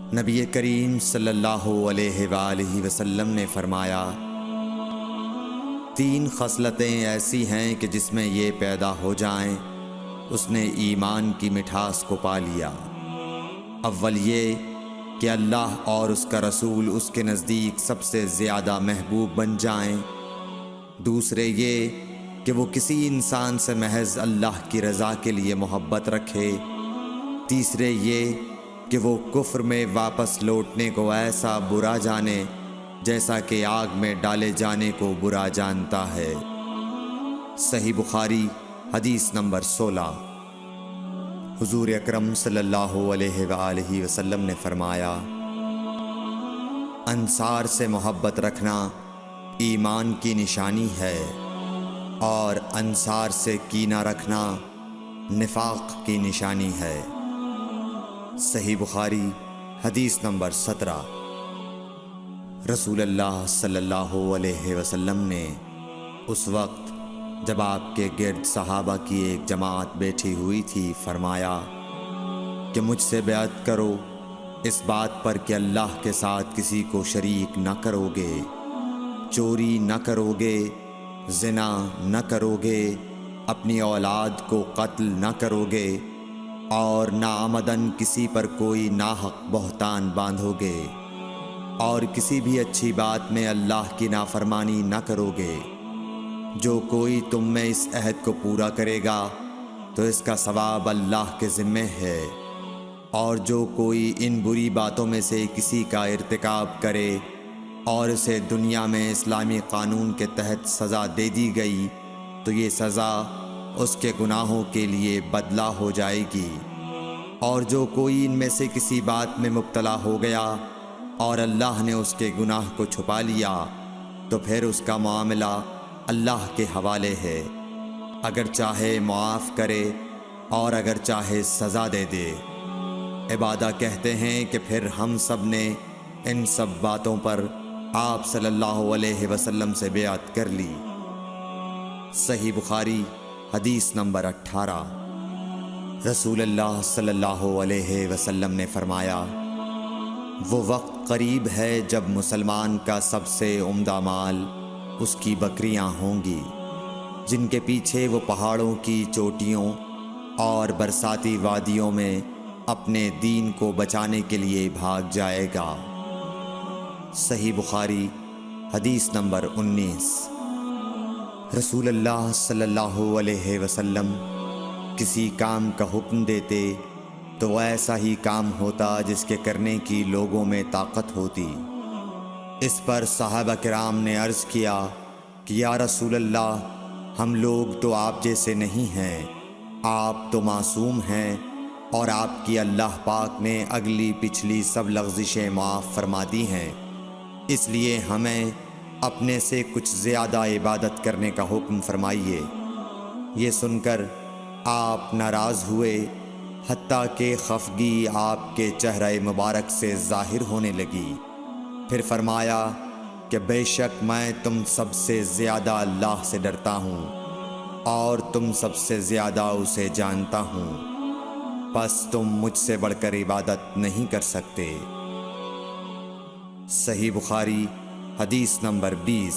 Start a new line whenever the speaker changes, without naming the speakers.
نبی کریم صلی اللہ علیہ وآلہ وسلم نے فرمایا، 3 خصلتیں ایسی ہیں کہ جس میں یہ پیدا ہو جائیں اس نے ایمان کی مٹھاس کو پا لیا۔ اول یہ کہ اللہ اور اس کا رسول اس کے نزدیک سب سے زیادہ محبوب بن جائیں۔ دوسرے یہ کہ وہ کسی انسان سے محض اللہ کی رضا کے لیے محبت رکھے۔ تیسرے یہ کہ وہ کفر میں واپس لوٹنے کو ایسا برا جانے جیسا کہ آگ میں ڈالے جانے کو برا جانتا ہے۔ صحیح بخاری حدیث نمبر 16۔ حضور اکرم صلی اللہ علیہ وآلہ وسلم نے فرمایا، انصار سے محبت رکھنا ایمان کی نشانی ہے اور انصار سے کینہ رکھنا نفاق کی نشانی ہے۔ صحیح بخاری حدیث نمبر 17۔ رسول اللہ صلی اللہ علیہ وسلم نے اس وقت جب آپ کے گرد صحابہ کی ایک جماعت بیٹھی ہوئی تھی فرمایا کہ مجھ سے بیعت کرو اس بات پر کہ اللہ کے ساتھ کسی کو شریک نہ کرو گے، چوری نہ کرو گے، زنا نہ کرو گے، اپنی اولاد کو قتل نہ کرو گے اور ناعمدن کسی پر کوئی ناحق بہتان باندھو گے، اور کسی بھی اچھی بات میں اللہ کی نافرمانی نہ کرو گے۔ جو کوئی تم میں اس عہد کو پورا کرے گا تو اس کا ثواب اللہ کے ذمہ ہے، اور جو کوئی ان بری باتوں میں سے کسی کا ارتکاب کرے اور اسے دنیا میں اسلامی قانون کے تحت سزا دے دی گئی تو یہ سزا اس کے گناہوں کے لیے بدلہ ہو جائے گی، اور جو کوئی ان میں سے کسی بات میں مبتلا ہو گیا اور اللہ نے اس کے گناہ کو چھپا لیا تو پھر اس کا معاملہ اللہ کے حوالے ہے، اگر چاہے معاف کرے اور اگر چاہے سزا دے دے۔ عبادہ کہتے ہیں کہ پھر ہم سب نے ان سب باتوں پر آپ صلی اللہ علیہ وسلم سے بیعت کر لی۔ صحیح بخاری حدیث نمبر 18۔ رسول اللہ صلی اللہ علیہ وسلم نے فرمایا، وہ وقت قریب ہے جب مسلمان کا سب سے عمدہ مال اس کی بکریاں ہوں گی، جن کے پیچھے وہ پہاڑوں کی چوٹیوں اور برساتی وادیوں میں اپنے دین کو بچانے کے لیے بھاگ جائے گا۔ صحیح بخاری حدیث نمبر 19۔ رسول اللہ صلی اللہ علیہ وسلم کسی کام کا حکم دیتے تو ایسا ہی کام ہوتا جس کے کرنے کی لوگوں میں طاقت ہوتی۔ اس پر صحابہ کرام نے عرض کیا کہ یا رسول اللہ، ہم لوگ تو آپ جیسے نہیں ہیں، آپ تو معصوم ہیں اور آپ کی اللہ پاک نے اگلی پچھلی سب لغزشیں معاف فرما دی ہیں، اس لیے ہمیں اپنے سے کچھ زیادہ عبادت کرنے کا حکم فرمائیے۔ یہ سن کر آپ ناراض ہوئے، حتیٰ کہ خفگی آپ کے چہرہ مبارک سے ظاہر ہونے لگی۔ پھر فرمایا کہ بے شک میں تم سب سے زیادہ اللہ سے ڈرتا ہوں اور تم سب سے زیادہ اسے جانتا ہوں، پس تم مجھ سے بڑھ کر عبادت نہیں کر سکتے۔ صحیح بخاری حدیث نمبر 20۔